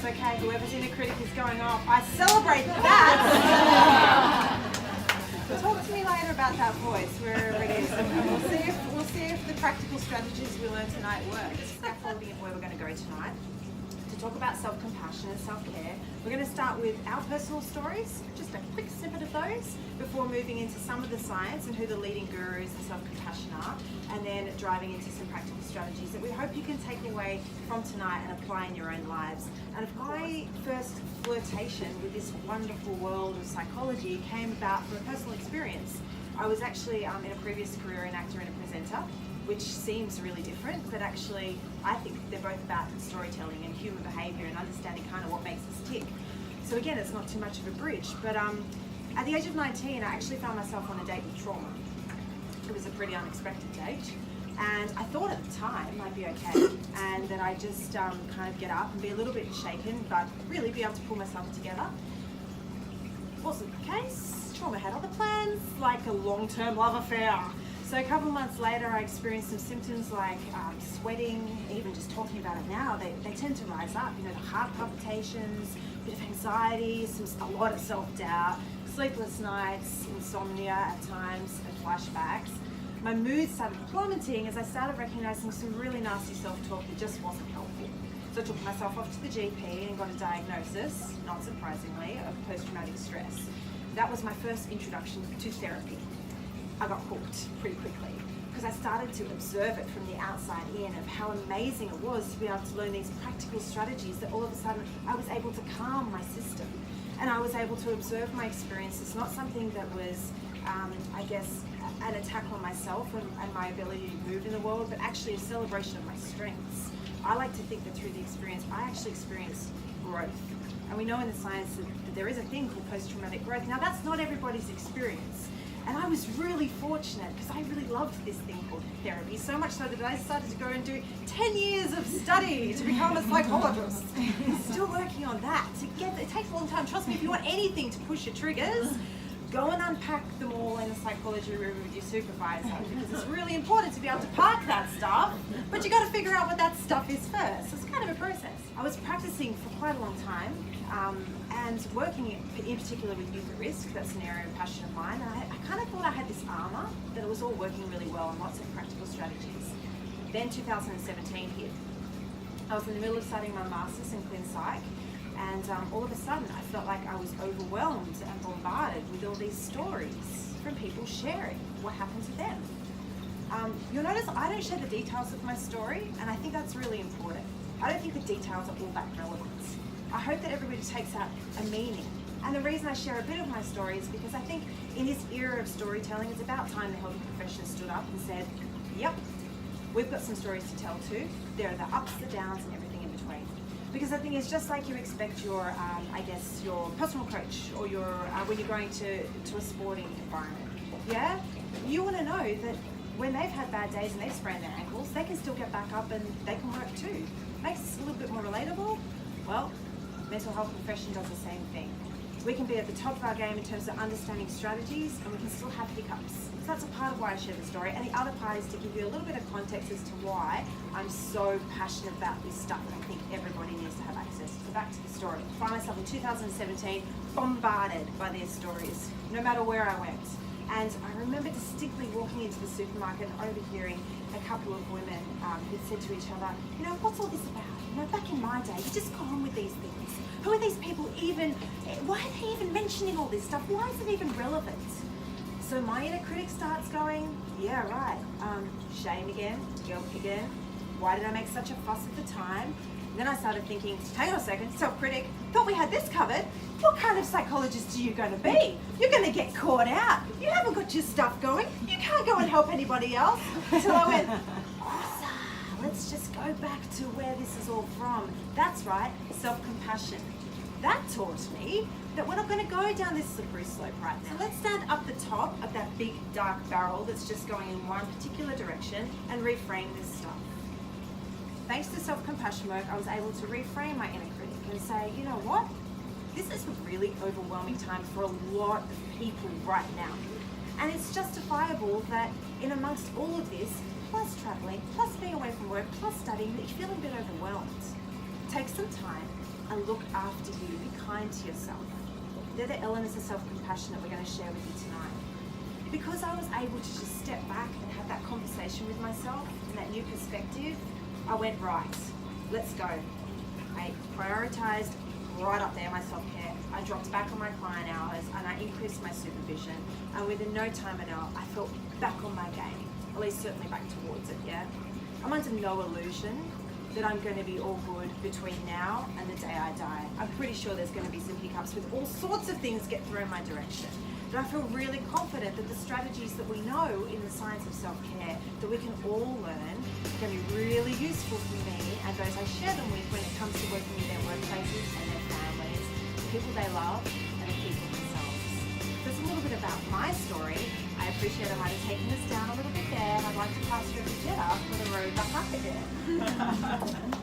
okay. Whoever's inner critic is going off. I celebrate that. Talk to me later about that voice, wherever it is. We'll see if the practical strategies we learn tonight work. Scaffolding of where we're going to go tonight. To talk about self-compassion and self-care, we're going to start with our personal stories, just a quick snippet of those, before moving into some of the science and who the leading gurus in self-compassion are, and then driving into some practical strategies that we hope you can take away from tonight and apply in your own lives. And my first flirtation with this wonderful world of psychology came about from a personal experience. I was actually in a previous career an actor and a presenter, which seems really different, but actually I think they're both about storytelling and human behaviour and understanding kind of what makes us tick. So again, it's not too much of a bridge, but at the age of 19, I actually found myself on a date with trauma. It was a pretty unexpected date, and I thought at the time I'd be okay, and that I'd just kind of get up and be a little bit shaken, but really be able to pull myself together. Wasn't the case. Trauma had other plans, like a long-term love affair. So a couple of months later, I experienced some symptoms like sweating, even just talking about it now, they tend to rise up. You know, the heart palpitations, a bit of anxiety, a lot of self-doubt, sleepless nights, insomnia at times, and flashbacks. My mood started plummeting as I started recognizing some really nasty self-talk that just wasn't helpful. So I took myself off to the GP and got a diagnosis, not surprisingly, of post-traumatic stress. That was my first introduction to therapy. I got hooked pretty quickly because I started to observe it from the outside in of how amazing it was to be able to learn these practical strategies that all of a sudden I was able to calm my system, and I was able to observe my experiences, not something that was, I guess, an attack on myself and my ability to move in the world, but actually a celebration of my strengths. I like to think that through the experience, I actually experienced growth. And we know in the science that there is a thing called post-traumatic growth. Now that's not everybody's experience. And I was really fortunate because I really loved this thing called therapy, so much so that I started to go and do 10 years of study to become a psychologist. Still working on that. It takes a long time. Trust me, if you want anything to push your triggers, go and unpack them all in a psychology room with your supervisor, because it's really important to be able to park that stuff, but you got to figure out what that stuff is first. It's kind of a process. I was practicing for quite a long time and working in particular with youth at risk. That's an area of passion of mine, and I kind of thought I had this armour, that it was all working really well and lots of practical strategies. Then 2017 hit. I was in the middle of studying my master's in clin psych, and all of a sudden I felt like I was overwhelmed and bombarded with all these stories from people sharing what happened to them. You'll notice I don't share the details of my story, and I think that's really important. I don't think the details are all that relevant. I hope that everybody takes out a meaning. And the reason I share a bit of my story is because I think in this era of storytelling, it's about time the health profession stood up and said, yep, we've got some stories to tell too. There are the ups, the downs, and everything in between. Because I think it's just like you expect your, I guess, your personal coach or your when you're going to a sporting environment. Yeah, you want to know that when they've had bad days and they've sprained their ankles, they can still get back up and they can work too. Makes us a little bit more relatable. Well, mental health profession does the same thing. We can be at the top of our game in terms of understanding strategies, and we can still have hiccups. So that's a part of why I share the story. And the other part is to give you a little bit of context as to why I'm so passionate about this stuff, and I think everybody needs to have access. So back to the story. I find myself in 2017 bombarded by these stories, no matter where I went. And I remember distinctly walking into the supermarket and overhearing a couple of women who'd said to each other, you know, what's all this about? You know, back in my day, you just got on with these things. Who are these people even? Why are they even mentioning all this stuff? Why is it even relevant? So my inner critic starts going, yeah, right, shame again, guilt again. Why did I make such a fuss at the time? And then I started thinking, hang on a second, self-critic, thought we had this covered. What kind of psychologist are you going to be? You're going to get caught out. You haven't got your stuff going. You can't go and help anybody else. So I went, let's just go back to where this is all from. That's right, self-compassion. That taught me that we're not going to go down this slippery slope right now. So let's stand up the top of that big dark barrel that's just going in one particular direction and reframe this stuff. Thanks to self-compassion work, I was able to reframe my inner critic and say, you know what? This is a really overwhelming time for a lot of people right now. And it's justifiable that in amongst all of this, plus traveling, plus being away from work, plus studying, that you're feeling a bit overwhelmed. Take some time, and look after you. Be kind to yourself. They're the elements of self-compassion that we're going to share with you tonight. Because I was able to just step back and have that conversation with myself and that new perspective, I went, right, let's go. I prioritized right up there my self-care. I dropped back on my client hours and I increased my supervision. And within no time at all, I felt back on my game, at least certainly back towards it, yeah? I'm under no illusion that I'm going to be all good between now and the day I die. I'm pretty sure there's going to be some hiccups with all sorts of things get thrown my direction. But I feel really confident that the strategies that we know in the science of self-care that we can all learn are going to be really useful for me and those I share them with when it comes to working in their workplaces and their families, the people they love and the people themselves. That's a little bit about my story. I appreciate I might have taken this down a little bit there, and I'd like to pass you over to Jenna for the road back up again.